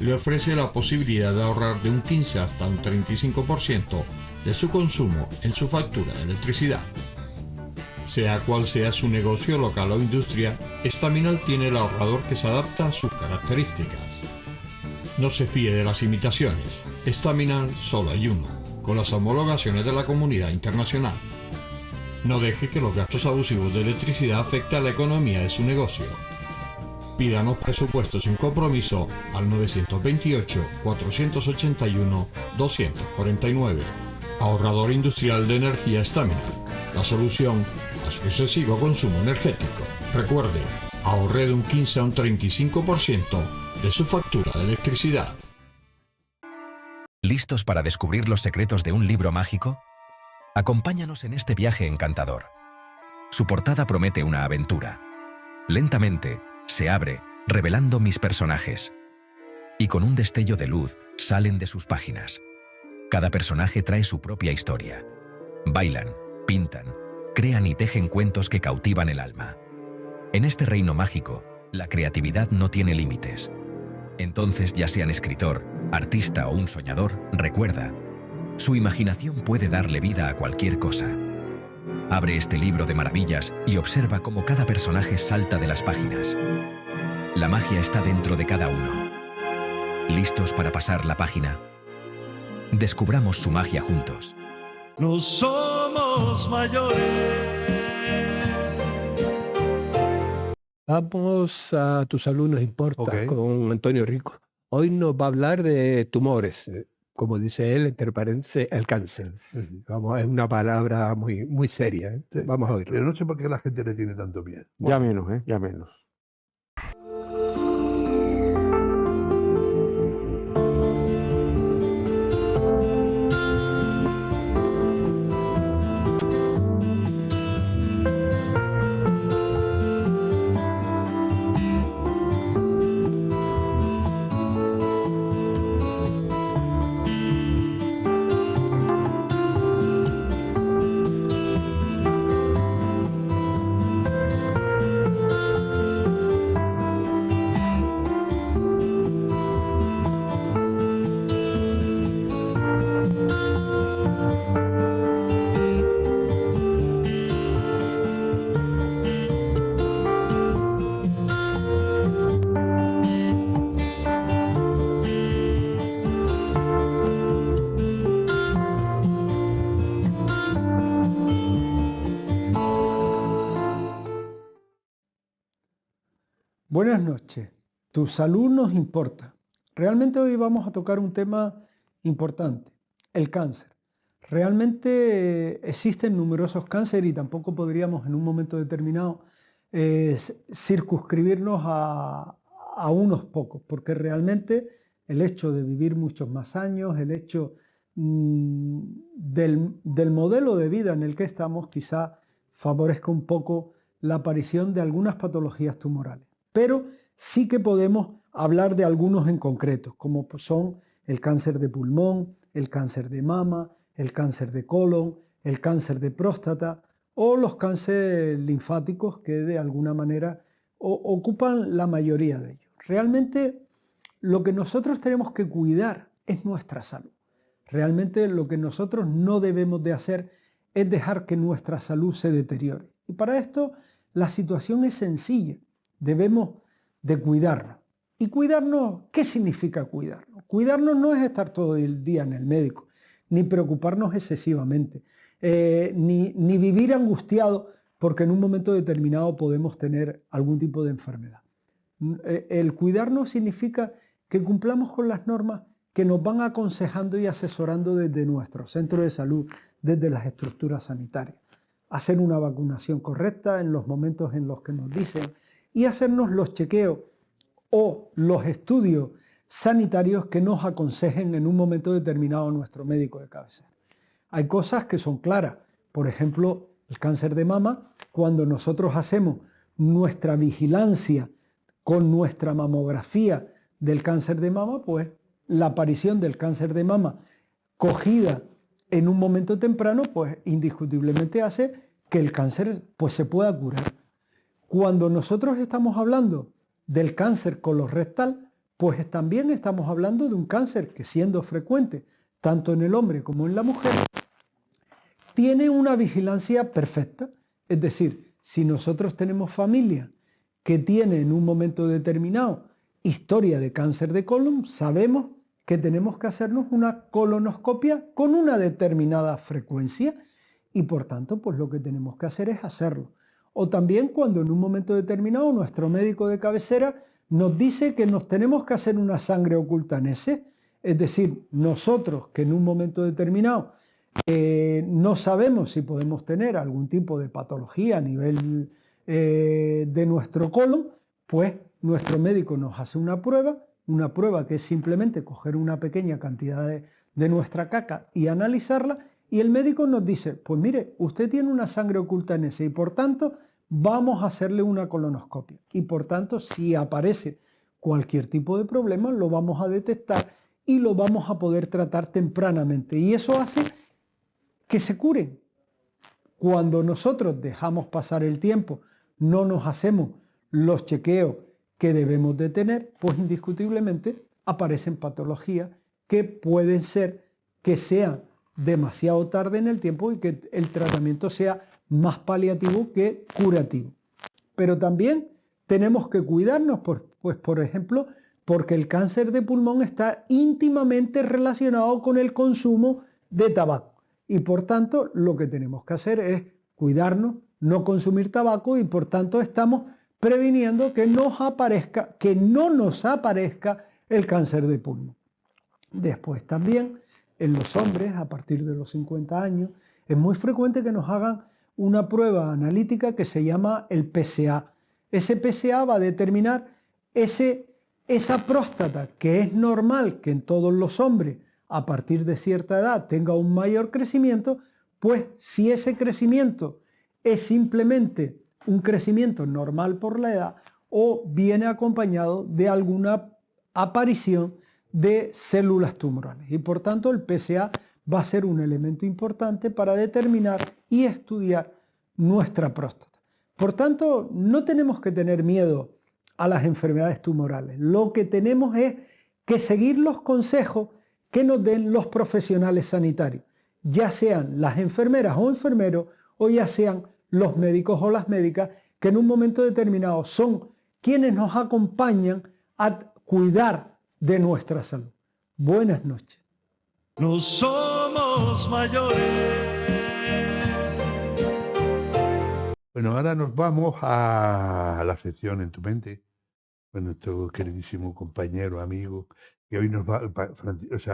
S5: le ofrece la posibilidad de ahorrar de un 15 hasta un 35% de su consumo en su factura de electricidad. Sea cual sea su negocio local o industria, Estaminal tiene el ahorrador que se adapta a sus características. No se fíe de las imitaciones, Estaminal solo hay uno, con las homologaciones de la comunidad internacional. No deje que los gastos abusivos de electricidad afecten a la economía de su negocio. Pídanos presupuestos sin compromiso al 928-481-249. Ahorrador industrial de energía Estaminal, la solución a su excesivo consumo energético. Recuerde, ahorre de un 15 a un 35% de su factura de electricidad.
S16: ¿Listos para descubrir los secretos de un libro mágico? Acompáñanos en este viaje encantador. Su portada promete una aventura. Lentamente, se abre, revelando mis personajes. Y con un destello de luz, salen de sus páginas. Cada personaje trae su propia historia. Bailan, pintan, crean y tejen cuentos que cautivan el alma. En este reino mágico, la creatividad no tiene límites. Entonces, ya sean escritor, artista o un soñador, recuerda, su imaginación puede darle vida a cualquier cosa. Abre este libro de maravillas y observa cómo cada personaje salta de las páginas. La magia está dentro de cada uno. ¿Listos para pasar la página? Descubramos su magia juntos.
S8: No somos mayores.
S3: Vamos a Tu Salud Nos Importa con Antonio Rico. Hoy nos va a hablar de tumores, como dice él, entre paréntesis, el cáncer. Vamos, es una palabra muy, muy seria. Vamos a oírlo.
S2: Pero no sé por qué la gente le tiene tanto miedo.
S4: Ya menos, ya menos.
S17: Buenas noches. Tu salud nos importa. Realmente hoy vamos a tocar un tema importante, el cáncer. Realmente existen numerosos cánceres y tampoco podríamos en un momento determinado circunscribirnos a unos pocos, porque realmente el hecho de vivir muchos más años, el hecho del modelo de vida en el que estamos, quizá favorezca un poco la aparición de algunas patologías tumorales. Pero sí que podemos hablar de algunos en concreto, como son el cáncer de pulmón, el cáncer de mama, el cáncer de colon, el cáncer de próstata o los cánceres linfáticos que de alguna manera ocupan la mayoría de ellos. Realmente lo que nosotros tenemos que cuidar es nuestra salud. Realmente lo que nosotros no debemos de hacer es dejar que nuestra salud se deteriore. Y para esto la situación es sencilla. Debemos de cuidarnos. ¿Y cuidarnos? ¿Qué significa cuidarnos? Cuidarnos no es estar todo el día en el médico, ni preocuparnos excesivamente, ni vivir angustiado porque en un momento determinado podemos tener algún tipo de enfermedad. El cuidarnos significa que cumplamos con las normas que nos van aconsejando y asesorando desde nuestro centro de salud, desde las estructuras sanitarias. Hacer una vacunación correcta en los momentos en los que nos dicen y hacernos los chequeos o los estudios sanitarios que nos aconsejen en un momento determinado nuestro médico de cabecera. Hay cosas que son claras, por ejemplo, el cáncer de mama, cuando nosotros hacemos nuestra vigilancia con nuestra mamografía del cáncer de mama, pues la aparición del cáncer de mama cogida en un momento temprano, pues indiscutiblemente hace que el cáncer pues, se pueda curar. Cuando nosotros estamos hablando del cáncer colorectal, pues también estamos hablando de un cáncer que, siendo frecuente tanto en el hombre como en la mujer, tiene una vigilancia perfecta. Es decir, si nosotros tenemos familia que tiene en un momento determinado historia de cáncer de colon, sabemos que tenemos que hacernos una colonoscopia con una determinada frecuencia y por tanto pues lo que tenemos que hacer es hacerlo. O también cuando en un momento determinado nuestro médico de cabecera nos dice que nos tenemos que hacer una sangre ocultanese, es decir, nosotros que en un momento determinado no sabemos si podemos tener algún tipo de patología a nivel de nuestro colon, pues nuestro médico nos hace una prueba que es simplemente coger una pequeña cantidad de nuestra caca y analizarla, y el médico nos dice, pues mire, usted tiene una sangre ocultanese y por tanto vamos a hacerle una colonoscopia. Y por tanto, si aparece cualquier tipo de problema, lo vamos a detectar y lo vamos a poder tratar tempranamente. Y eso hace que se curen. Cuando nosotros dejamos pasar el tiempo, no nos hacemos los chequeos que debemos de tener, pues indiscutiblemente aparecen patologías que pueden ser que sean demasiado tarde en el tiempo y que el tratamiento sea más paliativo que curativo. Pero también tenemos que cuidarnos, pues por ejemplo, porque el cáncer de pulmón está íntimamente relacionado con el consumo de tabaco. Y por tanto, lo que tenemos que hacer es cuidarnos, no consumir tabaco y por tanto estamos previniendo que no nos aparezca el cáncer de pulmón. Después también, en los hombres, a partir de los 50 años, es muy frecuente que nos hagan una prueba analítica que se llama el PSA. Ese PSA va a determinar esa próstata, que es normal que en todos los hombres a partir de cierta edad tenga un mayor crecimiento, pues si ese crecimiento es simplemente un crecimiento normal por la edad o viene acompañado de alguna aparición de células tumorales. Y por tanto el PSA va a ser un elemento importante para determinar y estudiar nuestra próstata. Por tanto, no tenemos que tener miedo a las enfermedades tumorales. Lo que tenemos es que seguir los consejos que nos den los profesionales sanitarios, ya sean las enfermeras o enfermeros, o ya sean los médicos o las médicas, que en un momento determinado son quienes nos acompañan a cuidar de nuestra salud. Buenas noches.
S8: No somos mayores.
S2: Bueno, ahora nos vamos a la sección En tu mente, nuestro queridísimo compañero, amigo, que hoy nos va,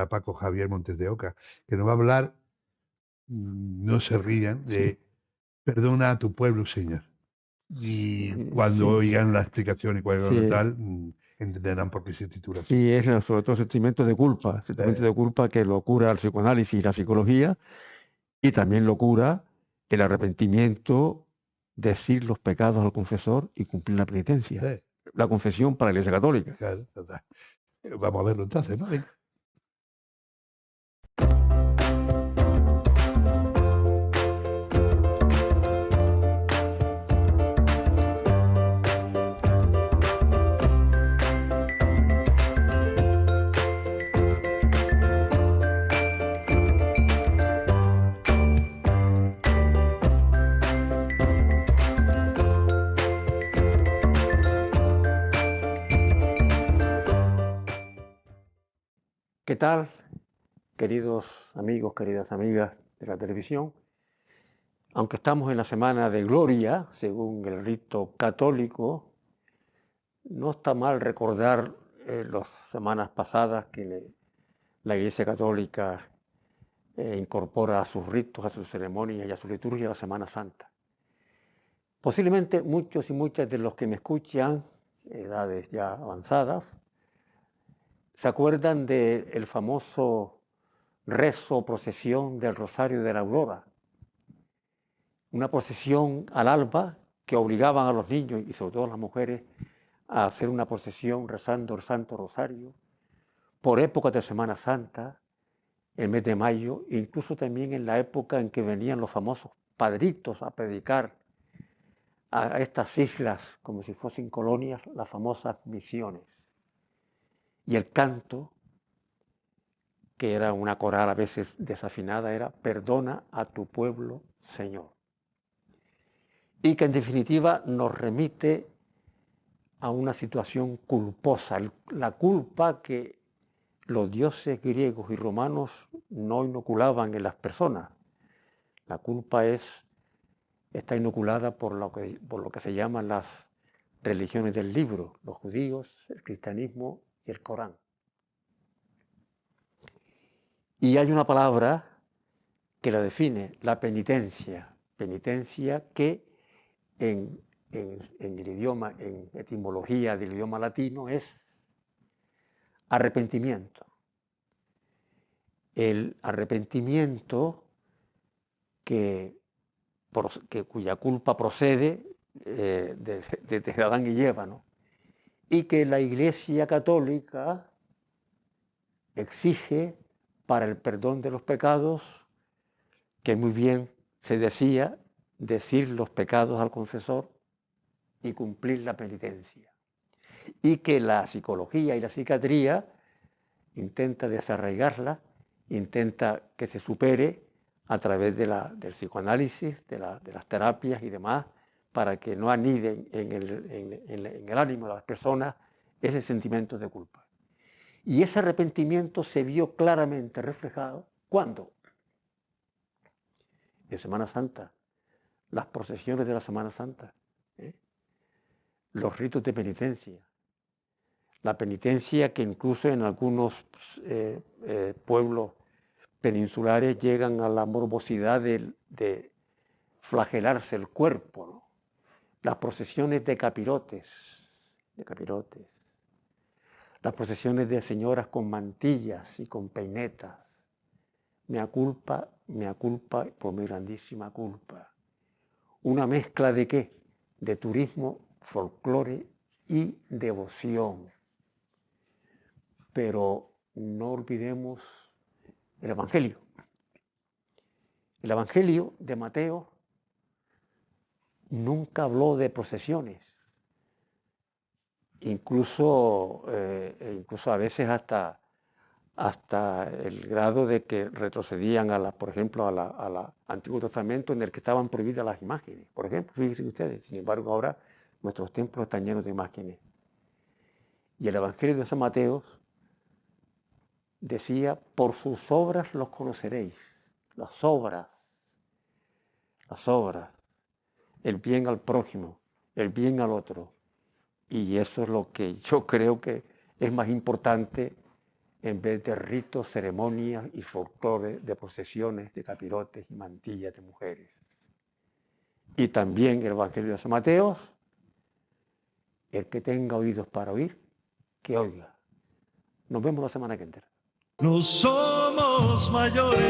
S2: Paco Javier Montes de Oca, que nos va a hablar, no se rían, de perdona a tu pueblo, Señor. Y cuando oigan la explicación y cuál tal, entenderán por qué se titula así.
S4: Sí, es sobre todo sentimiento de culpa que lo cura el psicoanálisis y la psicología, y también lo cura el arrepentimiento, decir los pecados al confesor y cumplir la penitencia.
S2: Sí.
S4: La confesión para la Iglesia Católica.
S2: Claro, vamos a verlo entonces, ¿no? Venga.
S4: ¿Qué tal, queridos amigos, queridas amigas de la televisión? Aunque estamos en la semana de gloria, según el rito católico, no está mal recordar las semanas pasadas que la Iglesia Católica incorpora a sus ritos, a sus ceremonias y a su liturgia la Semana Santa. Posiblemente muchos y muchas de los que me escuchan, edades ya avanzadas, se acuerdan del famoso rezo o procesión del Rosario de la Aurora. Una procesión al alba que obligaban a los niños y sobre todo a las mujeres a hacer una procesión rezando el Santo Rosario por épocas de Semana Santa, el mes de mayo, incluso también en la época en que venían los famosos padritos a predicar a estas islas como si fuesen colonias, las famosas misiones. Y el canto, que era una coral a veces desafinada, era perdona a tu pueblo, Señor. Y que en definitiva nos remite a una situación culposa, la culpa que los dioses griegos y romanos no inoculaban en las personas. La culpa está inoculada por lo que se llaman las religiones del libro, los judíos, el cristianismo y el Corán. Y hay una palabra que la define, la penitencia. Penitencia que en el idioma, en etimología del idioma latino es arrepentimiento. El arrepentimiento cuya culpa procede de Adán y Eva, ¿no? Y que la Iglesia Católica exige para el perdón de los pecados, que muy bien se decía, decir los pecados al confesor y cumplir la penitencia. Y que la psicología y la psiquiatría intenta desarraigarla, intenta que se supere a través del psicoanálisis, de las terapias y demás, para que no aniden en el ánimo de las personas ese sentimiento de culpa. Y ese arrepentimiento se vio claramente reflejado, ¿cuándo? En Semana Santa, las procesiones de la Semana Santa, los ritos de penitencia, la penitencia que incluso en algunos pueblos peninsulares llegan a la morbosidad de flagelarse el cuerpo, ¿no? Las procesiones de capirotes, las procesiones de señoras con mantillas y con peinetas. Mea culpa, por mi grandísima culpa. Una mezcla de ¿qué? De turismo, folclore y devoción. Pero no olvidemos el Evangelio. El Evangelio de Mateo nunca habló de procesiones. Incluso a veces hasta el grado de que retrocedían por ejemplo, al Antiguo Testamento, en el que estaban prohibidas las imágenes. Por ejemplo, fíjense ustedes, sin embargo ahora nuestros templos están llenos de imágenes. Y el Evangelio de San Mateo decía, por sus obras los conoceréis. Las obras, el bien al prójimo, el bien al otro. Y eso es lo que yo creo que es más importante en vez de ritos, ceremonias y folclore de procesiones, de capirotes y mantillas de mujeres. Y también el Evangelio de San Mateo, el que tenga oídos para oír, que oiga. Nos vemos la semana que entra.
S1: No somos mayores.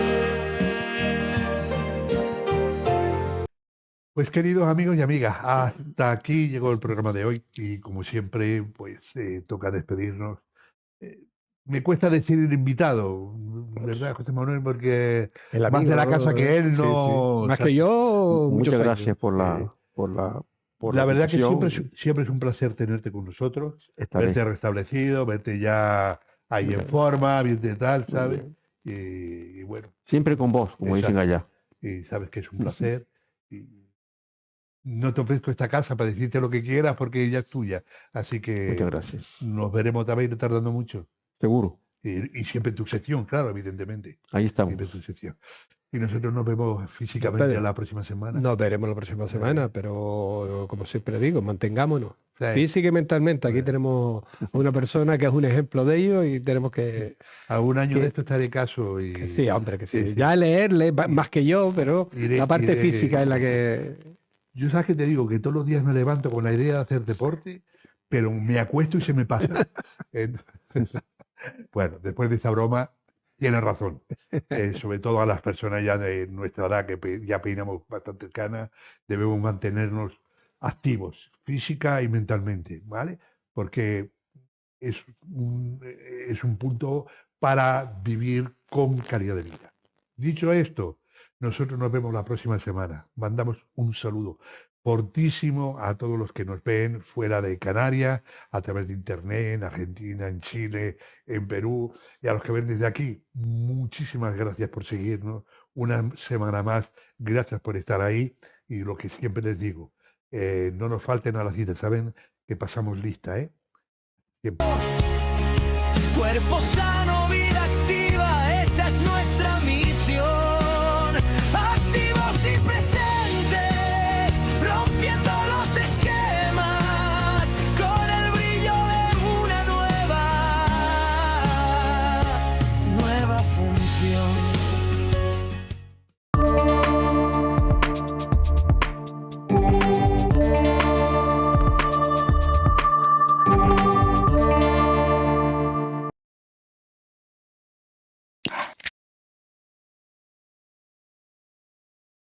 S2: Pues queridos amigos y amigas, hasta aquí llegó el programa de hoy y como siempre, pues toca despedirnos. Me cuesta decir el invitado, ¿verdad, José Manuel? Porque
S3: El
S2: más de la
S3: amigo,
S2: casa que él
S3: sí,
S2: no...
S3: sí. Más que yo,
S4: Muchas
S3: muchos
S4: gracias
S3: años.
S4: por
S2: La
S4: la
S2: verdad que
S4: invitación.
S2: siempre es un placer tenerte con nosotros,
S4: Estaré.
S2: verte restablecido, verte ya ahí en forma, bien de tal, ¿sabes? Y bueno.
S4: Siempre con vos, como dicen allá.
S2: Y sabes que es un placer. Y no te ofrezco esta casa para decirte lo que quieras porque ya es tuya. Así que
S4: Muchas gracias.
S2: nos veremos también no tardando mucho.
S4: Seguro.
S2: Y siempre en tu sección, claro, evidentemente.
S4: Ahí estamos.
S2: Siempre en tu sección. Y nosotros nos vemos físicamente
S3: Pedro,
S2: la próxima semana.
S3: Nos veremos la próxima semana, pero como siempre digo, mantengámonos.
S2: Sí.
S3: Física y mentalmente. Aquí tenemos a una persona que es un ejemplo de ello y tenemos que...
S2: A un año de esto estaré caso y...
S3: Que sí, hombre, que sí. Ya leerle más que yo, pero la parte física es la que...
S2: Yo sabes que te digo que todos los días me levanto con la idea de hacer deporte, pero me acuesto y se me pasa. Entonces, bueno, después de esta broma, tienes razón. Sobre todo a las personas ya de nuestra edad, que ya peinamos bastante canas, debemos mantenernos activos, física y mentalmente, ¿vale? Porque es un punto para vivir con calidad de vida. Dicho esto, nosotros nos vemos la próxima semana. Mandamos un saludo fortísimo a todos los que nos ven fuera de Canarias, a través de internet, en Argentina, en Chile, en Perú, y a los que ven desde aquí. Muchísimas gracias por seguirnos. Una semana más, gracias por estar ahí. Y lo que siempre les digo, no nos falten a la cita, saben que pasamos lista, ¿eh? Siempre.
S1: Cuerpo sano, vida activa.